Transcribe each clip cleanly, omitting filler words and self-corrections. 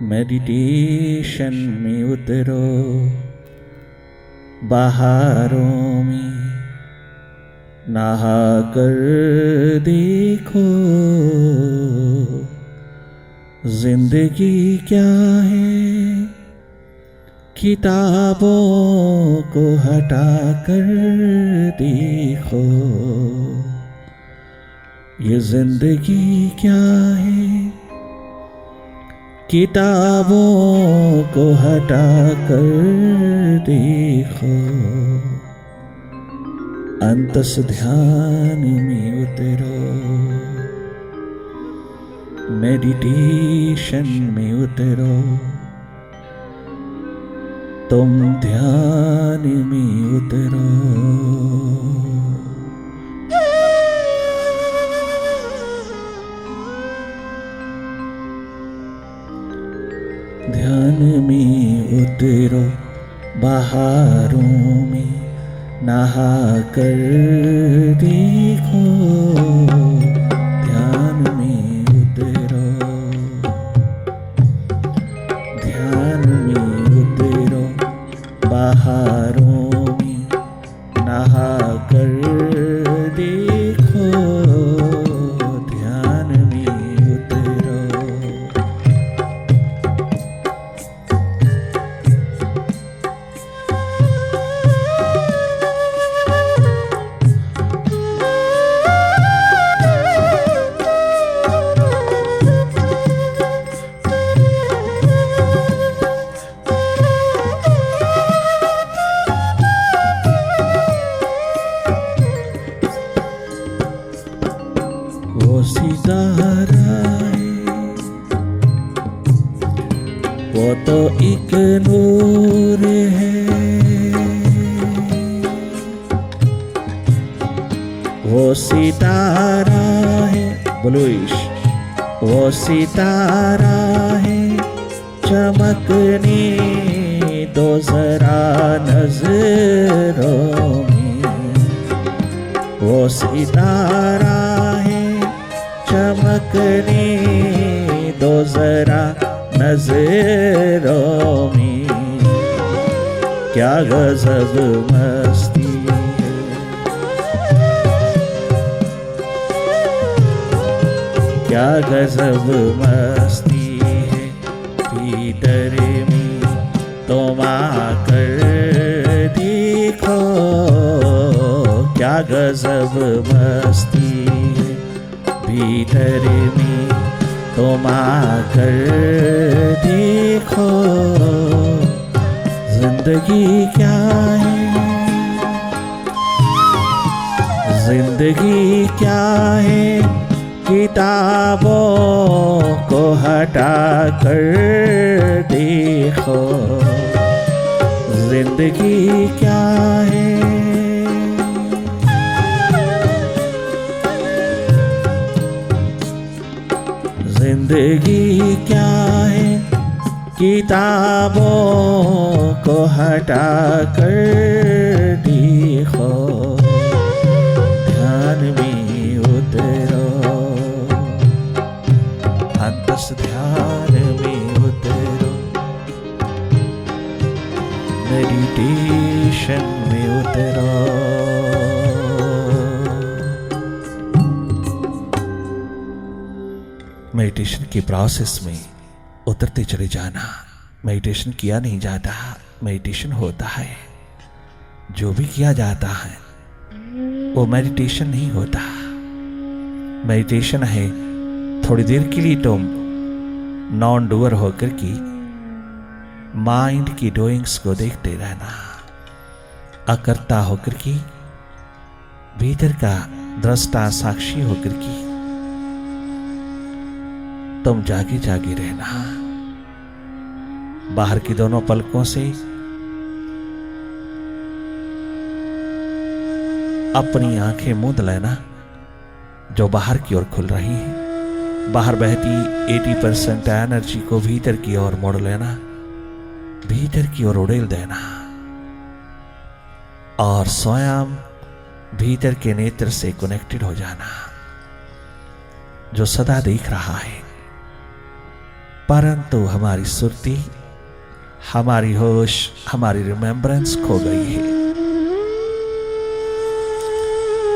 Meditation में उतरो, बहारों में नहा कर देखो जिंदगी क्या है। किताबों को हटा कर देखो ये जिंदगी क्या है। किताबों को हटा कर देखो, अंतस ध्यान में उतरो, मेडिटेशन में उतरो, तुम ध्यान में उतरो। ध्यान में उतरो, बहारों में नहा कर देखो, ध्यान में उतरो, ध्यान में उतरो, बहारों में नहा कर देखो, ध्यान में उतरो। वो सितारा है, वो तो एक नूर है, वो सितारा है, बोलो इश्क। वो सितारा है, चमकने दो जरा नजरों में। वो सितारा है, चमकने दो जरा नजरों में। क्या गजब मस्ती है, क्या गजब मस्ती है। भीतर में तुम आकर देखो, क्या गजब मस्ती है। भीतर में तुम आकर देखो जिंदगी क्या है। जिंदगी क्या है, किताबों को हटा कर देखो जिंदगी क्या है। जिंदगी क्या है, किताबों को हटा कर देखो, ध्यान में उतरो, अंतस ध्यान में उतरो, मेडिटेशन में उतरो। मेडिटेशन की प्रोसेस में उतरते चले जाना। मेडिटेशन किया नहीं जाता, मेडिटेशन होता है। जो भी किया जाता है वो मेडिटेशन नहीं होता। मेडिटेशन है थोड़ी देर के लिए तुम नॉन डूअर होकर की माइंड की डूइंग्स को देखते रहना, अकर्ता होकर की, भीतर का दृष्टा साक्षी होकर की तुम जागे जागे रहना। बाहर की दोनों पलकों से अपनी आंखें मूंद लेना जो बाहर की ओर खुल रही है। बाहर बहती 80% एनर्जी को भीतर की ओर मोड़ लेना, भीतर की ओर उड़ेल देना और स्वयं भीतर के नेत्र से कनेक्टेड हो जाना जो सदा देख रहा है। परंतु हमारी सुरती, हमारी होश, हमारी रिमेम्बरेंस खो गई है।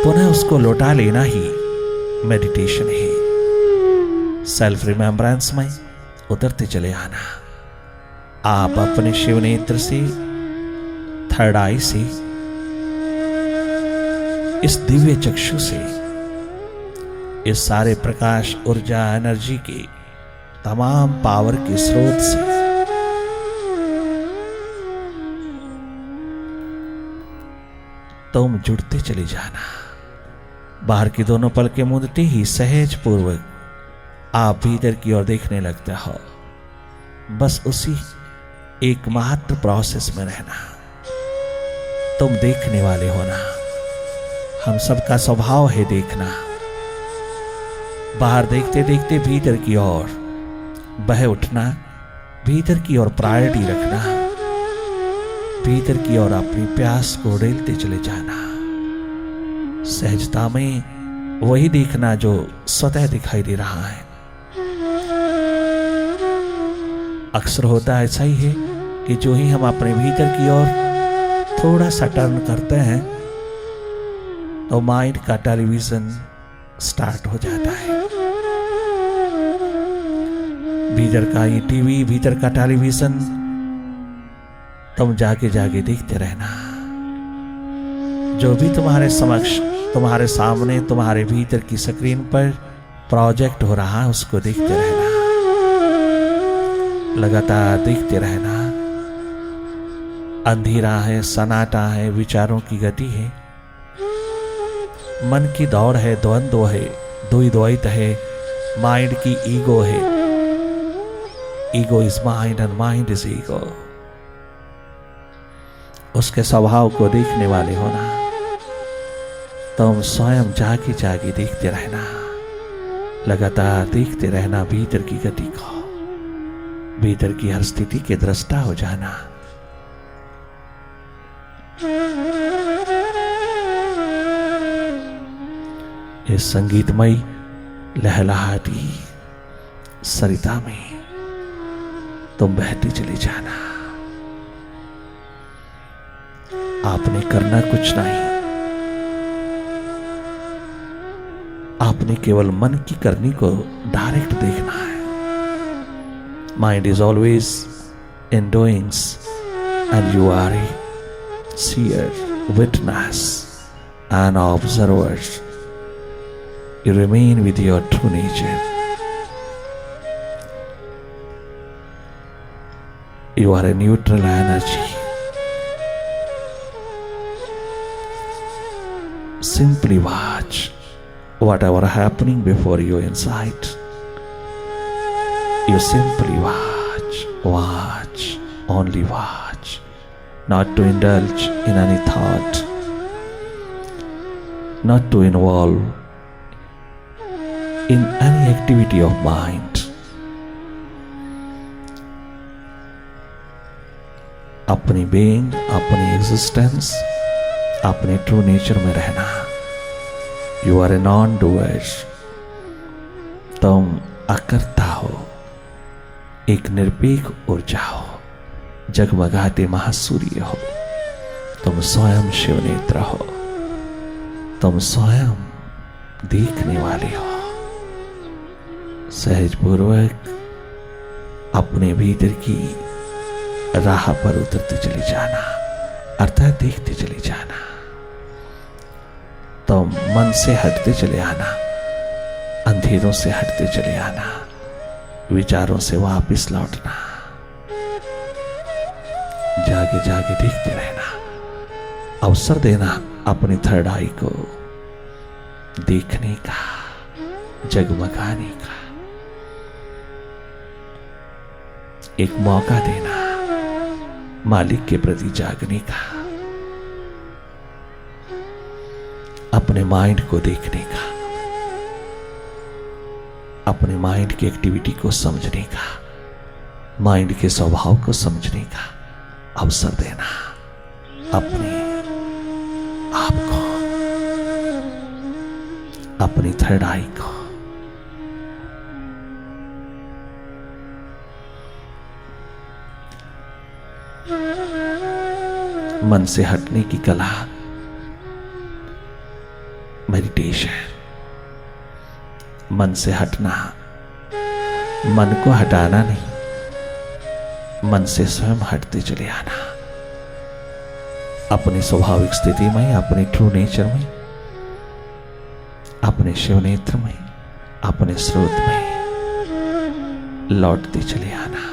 पुनः उसको लौटा लेना ही मेडिटेशन है। सेल्फ रिमेम्बरेंस में उतरते चले आना। आप अपने शिव नेत्र से, थर्ड आई से, इस दिव्य चक्षु से, इस सारे प्रकाश, ऊर्जा, एनर्जी के तमाम पावर के स्रोत से तुम जुड़ते चले जाना। बाहर की दोनों पलकें मूंदते ही सहज पूर्वक आप भीतर की ओर देखने लगते हो। बस उसी एकमात्र प्रोसेस में रहना। तुम देखने वाले हो ना। हम सबका स्वभाव है देखना। बाहर देखते देखते भीतर की ओर बह उठना, भीतर की ओर प्रायोरिटी रखना, भीतर की ओर अपनी प्यास को उड़ेलते चले जाना। सहजता में वही देखना जो स्वतः दिखाई दे रहा है। अक्सर होता ऐसा ही है कि जो ही हम अपने भीतर की ओर थोड़ा सा टर्न करते हैं तो माइंड का टेलीविजन स्टार्ट हो जाता है। भीतर का ये टीवी, भीतर का टेलीविजन, तुम जाके जाके देखते रहना। जो भी तुम्हारे समक्ष, तुम्हारे सामने, तुम्हारे भीतर की स्क्रीन पर प्रोजेक्ट हो रहा है, उसको देखते रहना। लगातार देखते रहना। अंधेरा है, सन्नाटा है, विचारों की गति है, मन की दौड़ है, द्वंद्व है, द्वैत है, माइंड की ईगो है। Ego is mind and mind is ego. उसके स्वभाव को देखने वाले हो ना। तुम स्वयं जाके जाके देखते रहना। लगातार देखते रहना भीतर की गति को, भीतर की हर स्थिति के दृष्टा हो जाना। इस संगीतमयी लहलहाती सरिता में तुम बहते चले जाना। आपने करना कुछ नहीं। आपने केवल मन की करनी को डायरेक्ट देखना है। Mind is always in doings and you are a seer, witness and observer. You remain with your true nature. You are a neutral energy. Simply watch whatever happening before you inside. You simply watch, watch, only watch. Not to indulge in any thought, not to involve in any activity of mind. अपनी being, अपनी existence, अपने true nature में रहना। You are a non-doer. तुम अकर्ता हो, एक निरपेक्ष ऊर्जा हो, जगमगाते महासूर्य हो। तुम स्वयं शिव नेत्र हो। तुम स्वयं देखने वाले हो। सहज पूर्वक अपने भीतर की राह पर उतरते चले जाना, अर्थात देखते चले जाना। तुम मन से हटते चले आना, अंधेरों से हटते चले आना, विचारों से वापस लौटना। जागे जागे देखते रहना। अवसर देना अपनी थर्ड आई को देखने का, जगमगाने का। एक मौका देना मालिक के प्रति जागने का, अपने माइंड को देखने का, अपने माइंड की एक्टिविटी को समझने का, माइंड के स्वभाव को समझने का अवसर देना। अपने आप को, अपनी थर्ड आई को मन से हटने की कला, मेडिटेशन। मन से हटना, मन को हटाना नहीं, मन से स्वयं हटते चले आना। अपनी स्वाभाविक स्थिति में, अपने ट्रू नेचर में, अपने शिव नेत्र में, अपने स्रोत में लौटते चले आना।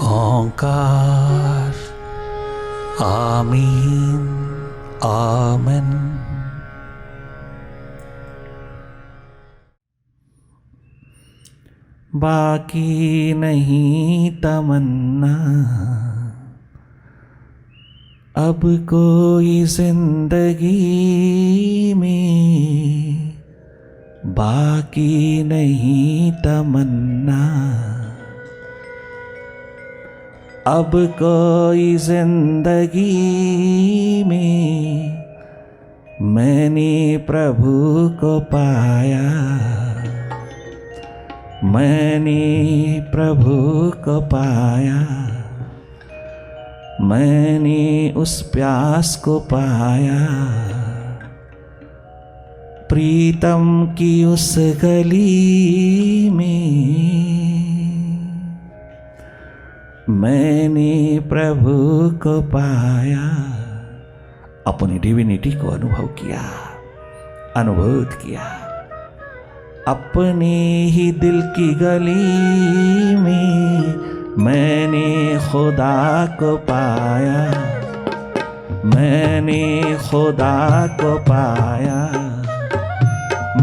ओंकार आमीन आमन। बाकी नहीं तमन्ना अब कोई जिंदगी में, बाकी नहीं तमन्ना अब कोई जिंदगी में। मैंने प्रभु को पाया, मैंने प्रभु को पाया, मैंने उस प्यास को पाया। प्रीतम की उस गली में मैंने प्रभु को पाया। अपनी डिविनिटी को अनुभव किया, अनुभूत किया। अपने ही दिल की गली में मैंने खुदा को पाया, मैंने खुदा को पाया।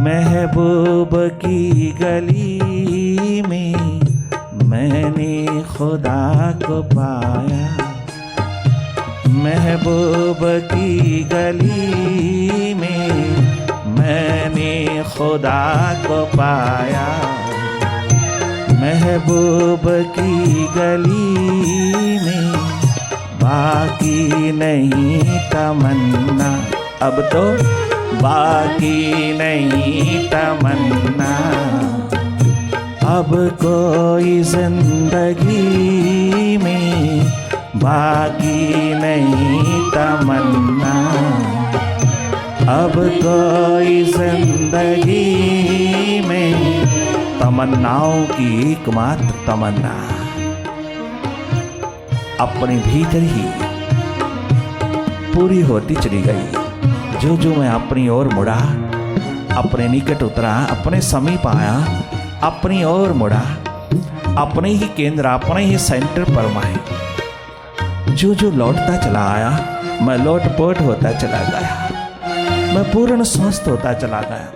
महबूब की गली में मैंने खुदा को पाया, महबूब की गली में मैंने खुदा को पाया। महबूब की गली में बाकी नहीं तमन्ना, अब तो बाकी नहीं तमन्ना। अब कोई जिंदगी में बाकी नहीं तमन्ना, अब कोई जिंदगी में। तमन्नाओं की एकमात्र तमन्ना अपने भीतर ही पूरी होती चली गई। जो जो मैं अपनी ओर मुड़ा, अपने निकट उतरा, अपने समीप आया, अपनी ओर मुड़ा, अपने ही केंद्र, अपने ही सेंटर पर मैं जो जो लौटता चला आया, मैं लोटपोट होता चला गया। मैं पूर्ण स्वस्थ होता चला गया,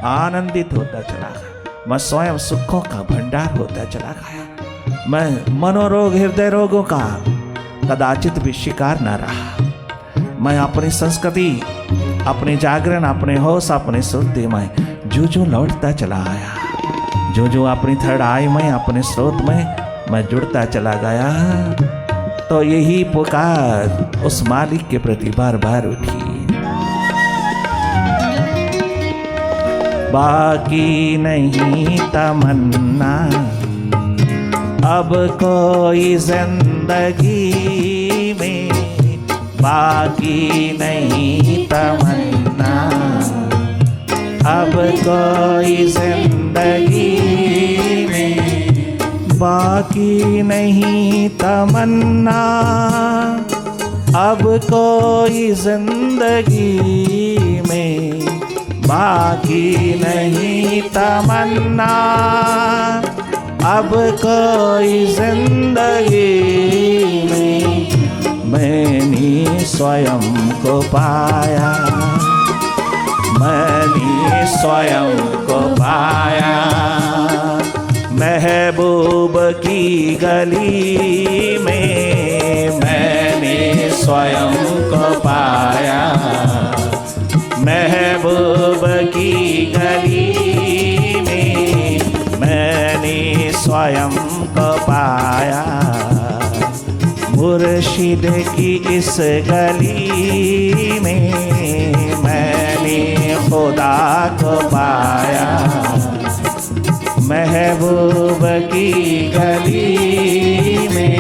आनंदित होता चला गया। मैं स्वयं सुखों का भंडार होता चला गया। मैं मनोरोग, हृदय रोगों का कदाचित भी शिकार न रहा। मैं अपनी संस्कृति, अपने जागरण, अपने होश, अपने श्रुति में जो जो लौटता चला आया, जो जो अपनी थर्ड आई में, अपने स्रोत में मैं जुड़ता चला गया। तो यही पुकार उस मालिक के प्रति बार बार उठी। बाकी नहीं तमन्ना अब कोई जिंदगी में, बाकी नहीं तमन्ना अब कोई जिंदगी में। बाकी नहीं तमन्ना अब कोई जिंदगी में, बाकी नहीं तमन्ना अब कोई जिंदगी में। मैंने स्वयं को पाया, मैंने स्वयं को पाया। महबूब की गली में मैंने स्वयं को पाया, महबूब की गली में मैंने स्वयं को पाया। मुर्शिद मुर्शिद की इस गली में मैंने खुदा को पाया, महबूब की गली में।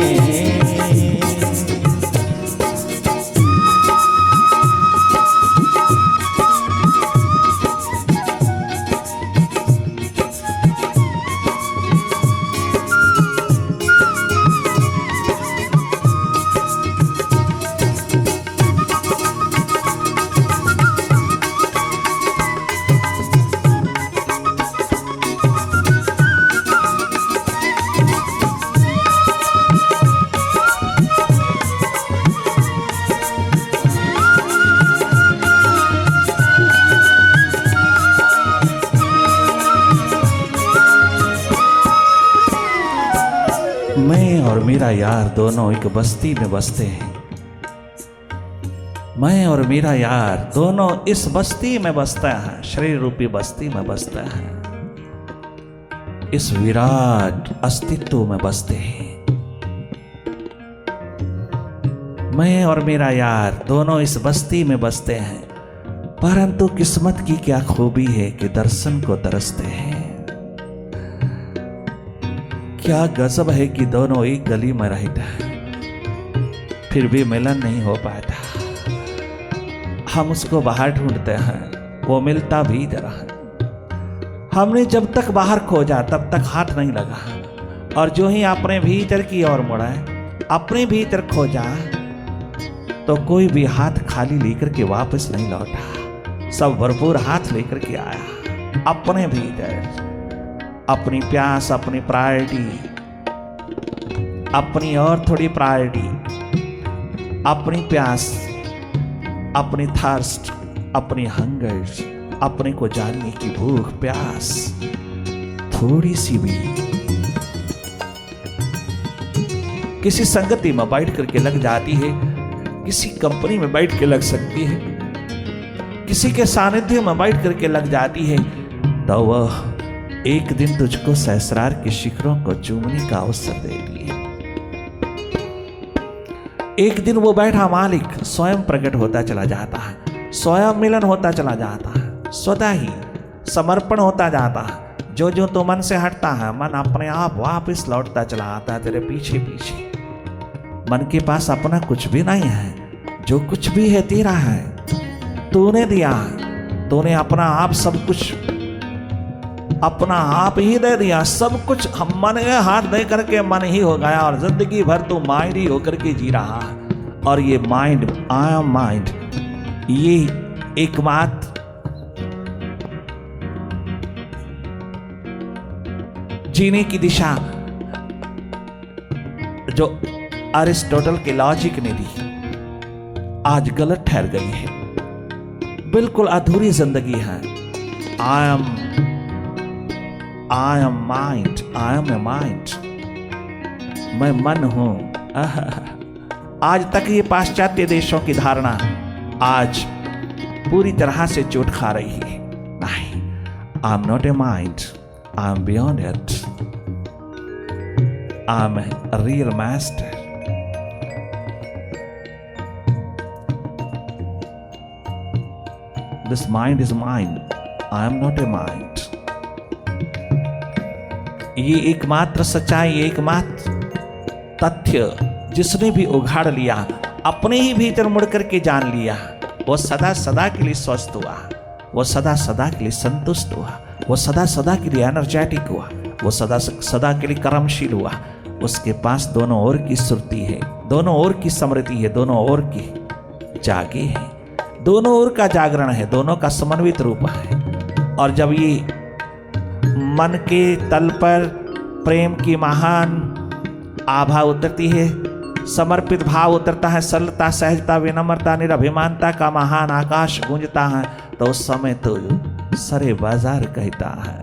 मैं और मेरा यार दोनों एक बस्ती में बसते हैं। मैं और मेरा यार दोनों इस बस्ती में बसता है, शरीर रूपी बस्ती में बसता है, इस विराट अस्तित्व में बसते हैं। मैं और मेरा यार दोनों इस बस्ती में बसते हैं, परंतु किस्मत की क्या खूबी है कि दर्शन को तरसते हैं। क्या गजब है कि दोनों एक गली में रहते हैं, फिर भी मिलन नहीं हो पाता। हम उसको बाहर ढूंढते हैं, वो मिलता भी इधर है। हमने जब तक बाहर खोजा तब तक हाथ नहीं लगा, और जो ही अपने भीतर की ओर मुड़ा, अपने भीतर खोजा, तो कोई भी हाथ खाली लेकर के वापस नहीं लौटा। सब भरपूर हाथ लेकर के आया अपने भीतर। अपनी प्यास, अपनी प्रायोरिटी, अपनी और थोड़ी प्रायोरिटी, अपनी प्यास, अपनी थर्स्ट, अपनी हंगर, अपने को जानने की भूख प्यास थोड़ी सी भी किसी संगति में बैठ करके लग जाती है, किसी कंपनी में बैठ के लग सकती है, किसी के सानिध्य में बैठ करके लग जाती है, तो वह एक दिन तुझको सहस्रार के शिखरों को चूमने का अवसर देगी। एक दिन वो बैठा मालिक स्वयं प्रकट होता चला जाता है, स्वयं मिलन होता चला जाता है, स्वतः ही समर्पण होता जाता है। जो जो तो मन से हटता है, मन अपने आप वापस लौटता चला आता है तेरे पीछे पीछे। मन के पास अपना कुछ भी नहीं है, जो कुछ भी है तेरा है, तूने दिया, तूने अपना आप सब कुछ अपना आप ही दे दिया। सब कुछ हम मन के हाथ दे करके मन ही हो गया, और जिंदगी भर तू माइंड ही होकर के जी रहा है। और ये माइंड, आई एम माइंड, ये एकमात्र जीने की दिशा जो अरिस्टोटल के लॉजिक ने दी, आज गलत ठहर गई है। बिल्कुल अधूरी जिंदगी है। I am mind, I am a mind, मैं मन हूं। आज तक ये पाश्चात्य देशों की धारणा आज पूरी तरह से चोट खा रही है। नहीं, I am not a mind, I am beyond it, I am a real master. This mind is mine, I am not a mind. ये एकमात्र सच्चाई, एकमात्र तथ्य जिसने भी उघाड़ लिया, अपने ही भीतर मुड़ करके जान लिया, वो सदा सदा के लिए स्वस्थ हुआ, वो सदा सदा के लिए संतुष्ट हुआ, वो सदा सदा के लिए एनर्जेटिक हुआ, वो सदा सदा के लिए कर्मशील हुआ। उसके पास दोनों ओर की सुरती है, दोनों ओर की समृद्धि है, दोनों ओर की जागे है, दोनों ओर का जागरण है, दोनों का समन्वित रूप है। और जब ये मन के तल पर प्रेम की महान आभा उतरती है, समर्पित भाव उतरता है, सरलता, सहजता, विनम्रता, निरभिमानता का महान आकाश गूंजता है, तो उस समय तो सरे बाजार कहता है,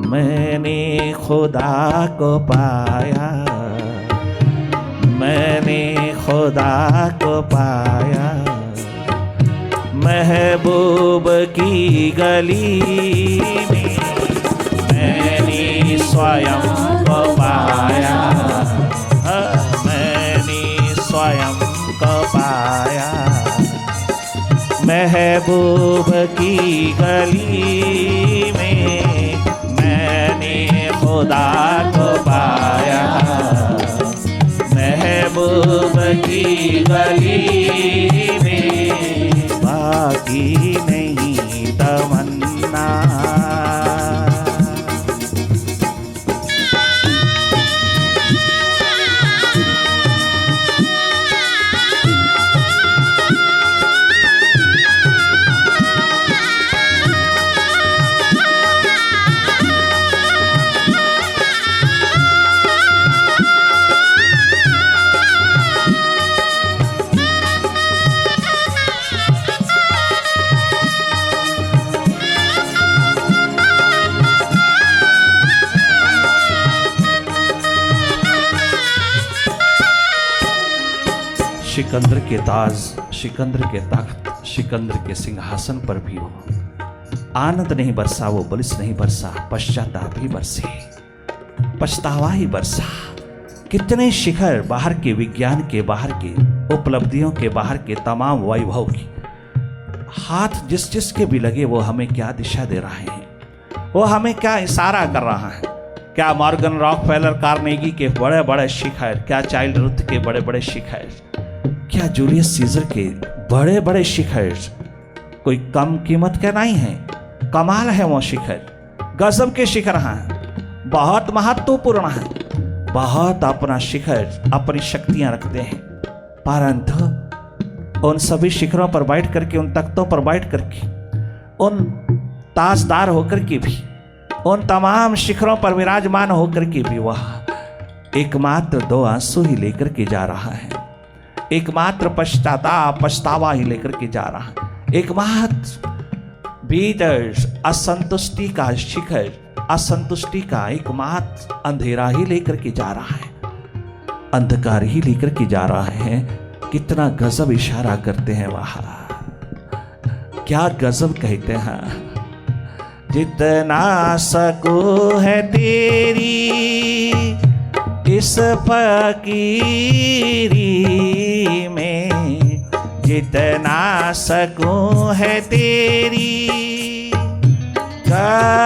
मैंने खुदा को पाया, मैंने खुदा को पाया, महबूब की गली में मैंने स्वयं को पाया। स्वयं को पाया। महबूब की गली में मैंने खुदा को पाया। महबूब की गली में बाकी नहीं तमन्ना। सिकंदर के ताज, सिकंदर के तख्त, सिकंदर के सिंहासन पर भी हो आनंद नहीं बरसा, वो बलिस नहीं बरसा, पश्चाताप ही बरसे, पछतावा ही बरसा। कितने शिखर बाहर के विज्ञान के, बाहर के उपलब्धियों के, बाहर के तमाम वैभव की हाथ जिस जिस के भी लगे वो हमें क्या दिशा दे रहे हैं, वो हमें क्या इशारा कर रहा है। क्या मॉर्गन रॉकफेलर कार्नेगी के बड़े बड़े शिखर, क्या चाइल्ड रुथ के बड़े बड़े शिखर, क्या जूलियस सीजर के बड़े बड़े शिखर कोई कम कीमत के नहीं है। कमाल है वो शिखर, गजब के शिखर हैं, बहुत महत्वपूर्ण है, बहुत अपना शिखर अपनी शक्तियां रखते हैं। परंतु उन सभी शिखरों पर बैठ करके, उन तख्तों पर बैठ करके, उन ताजदार होकर के भी, उन तमाम शिखरों पर विराजमान होकर के भी वह एकमात्र दो आंसू ही लेकर के जा रहा है, एकमात्र पछतावा ही लेकर के जा रहा है, एकमात्र भीतर असंतुष्टि का शिखर, असंतुष्टि का एकमात्र अंधेरा ही लेकर के जा रहा है, अंधकार ही लेकर के जा रहा है। कितना गजब इशारा करते हैं वहां, क्या गजब कहते हैं। जितना सकूं है तेरी इस फकीरी में, जितना सकूं है तेरी गदादिरी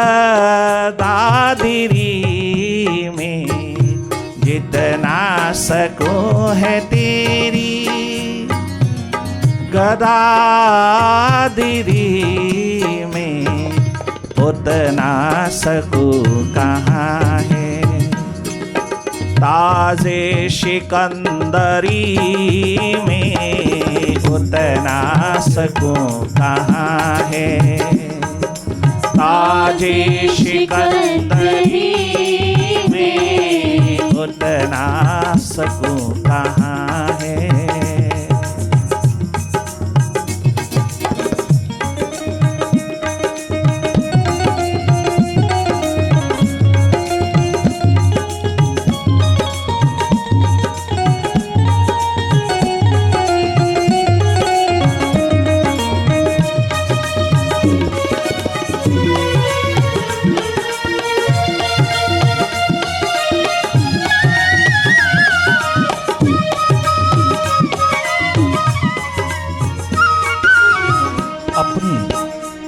में, जितना सकूं है तेरी गदादिरी में, उतना सकूं कहाँ है। ताजे सिकंदरी में उतना सकूं कहाँ है। ताजे सिकंदरी में उतना सकूं कहाँ है।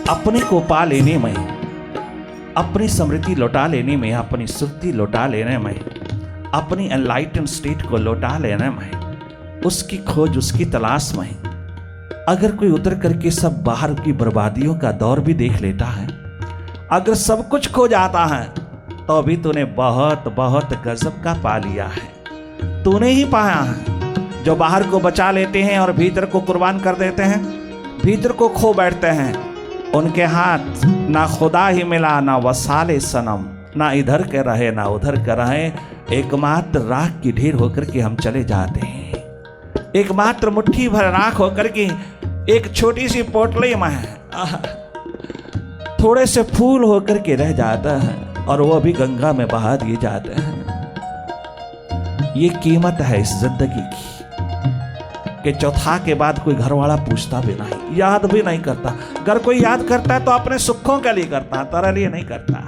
अपने को पा लेने में, अपनी समृद्धि लौटा लेने में, अपनी सुर्ती लौटा लेने में, अपनी एनलाइटन स्टेट को लौटा लेने में, उसकी खोज, उसकी तलाश में अगर कोई उतर करके सब बाहर की बर्बादियों का दौर भी देख लेता है, अगर सब कुछ खो जाता है, तो भी तूने बहुत बहुत गजब का पा लिया है। तूने ही पाया है। जो बाहर को बचा लेते हैं और भीतर को कुर्बान कर देते हैं, भीतर को खो बैठते हैं, उनके हाथ ना खुदा ही मिला, ना वसाले सनम, ना इधर के रहे ना उधर के रहे, एकमात्र राख की ढेर होकर के हम चले जाते हैं। एकमात्र मुट्ठी भर राख होकर के एक छोटी सी पोटली में थोड़े से फूल होकर के रह जाता है, और वो भी गंगा में बहा दिए जाते हैं। ये कीमत है इस जिंदगी की कि चौथा के बाद कोई घरवाला पूछता भी नहीं, याद भी नहीं करता। अगर कोई याद करता है तो अपने सुखों के लिए करता, तेरे लिए नहीं करता।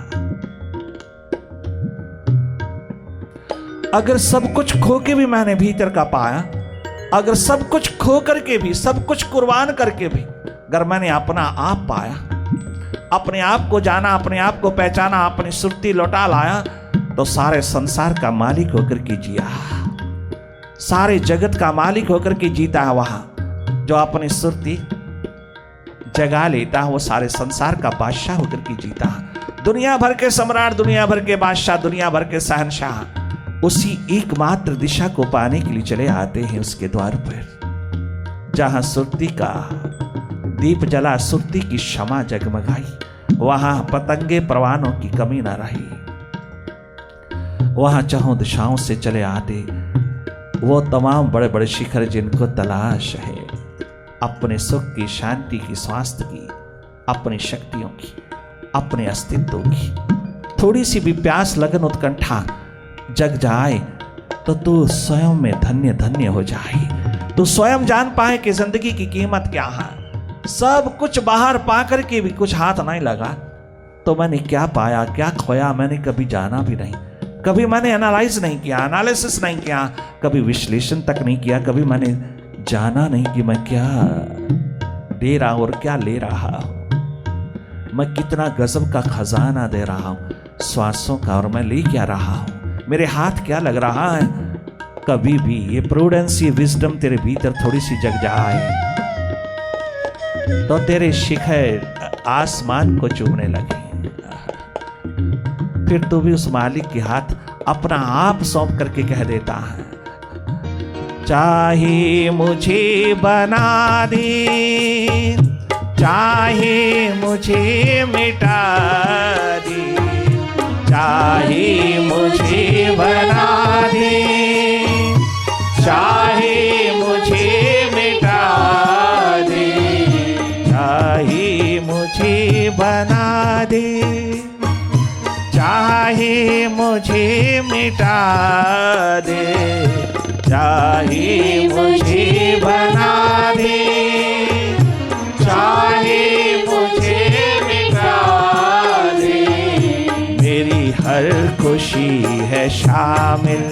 अगर सब कुछ खो के भी मैंने भीतर का पाया, अगर सब कुछ खो करके भी, सब कुछ कुर्बान करके भी अगर मैंने अपना आप पाया, अपने आप को जाना, अपने आप को पहचाना, अपनी सुरती लौटा लाया, तो सारे संसार का मालिक होकर के जिया, सारे जगत का मालिक होकर के जीता है। वहां जो अपनी सुरती जगा लेता है वो सारे संसार का बादशाह होकर के जीता है। दुनिया भर के सम्राट, दुनिया भर के बादशाह, दुनिया भर के शहंशाह उसी एकमात्र दिशा को पाने के लिए चले आते हैं उसके द्वार पर। जहां सुरती का दीप जला, सुरती की क्षमा जगमगाई, वहां पतंगे परवानों की कमी ना रही। वहां चाहों दिशाओं से चले आते वो तमाम बड़े बड़े शिखर जिनको तलाश है अपने सुख की, शांति की, स्वास्थ्य की, अपनी शक्तियों की, अपने अस्तित्व की। थोड़ी सी भी प्यास, लगन, उत्कंठा जग जाए तो तू स्वयं में धन्य धन्य हो जाए। तू स्वयं जान पाए कि जिंदगी की कीमत क्या है। सब कुछ बाहर पा करके भी कुछ हाथ नहीं लगा तो मैंने क्या पाया, क्या खोया, मैंने कभी जाना भी नहीं। कभी मैंने एनालाइज नहीं किया, एनालिसिस नहीं किया, कभी विश्लेषण तक नहीं किया, कभी मैंने जाना नहीं कि मैं क्या दे रहा हूं और क्या ले रहा हूं, मैं कितना गजब का खजाना दे रहा हूं श्वासों का, और मैं ले क्या रहा हूं, मेरे हाथ क्या लग रहा है। कभी भी ये प्रूडेंस, ये विजडम तेरे भीतर थोड़ी सी जग जाए तो तेरे शिखर आसमान को चूमने लगे। फिर तू भी उस मालिक के हाथ अपना आप सौंप करके कह देता है, चाहे मुझे बना दे, चाहे मुझे मिटा दे, चाहे मुझे बना दे, चाहे मुझे मिटा दे, चाहे मुझे बना दे, चाहे मुझे मिटा दे, चाहे मुझे बना दे, चाहे मुझे मिटा दे, मेरी हर खुशी है शामिल,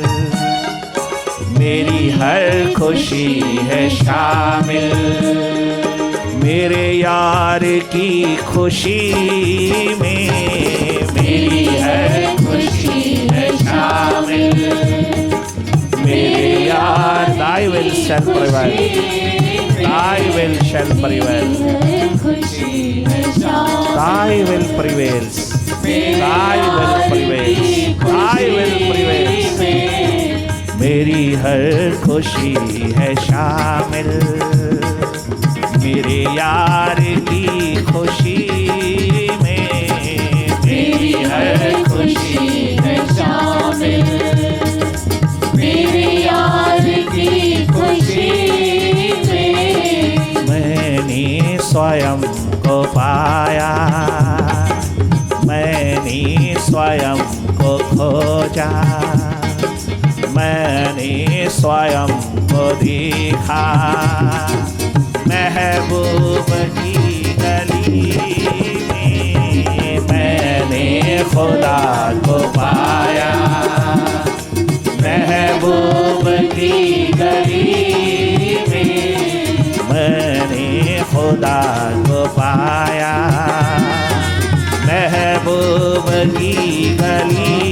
मेरी हर खुशी है शामिल, मेरे यार की खुशी में मेरी हर खुशी है शामिल, मेरे यार thy will shall prevail, thy will shall prevail, thy will prevails, thy will prevails, thy will prevails, मेरी हर खुशी है शामिल, मेरे यार की खुशी में मेरी हर खुशी है शामिल, मेरे यार की खुशी में मैंने स्वयं को पाया, मैंने स्वयं को खोजा, मैंने स्वयं को देखा, महबूब की गली में मैंने खुदा को पाया, महबूब की गली में मैंने खुदा को पाया, महबूब की गली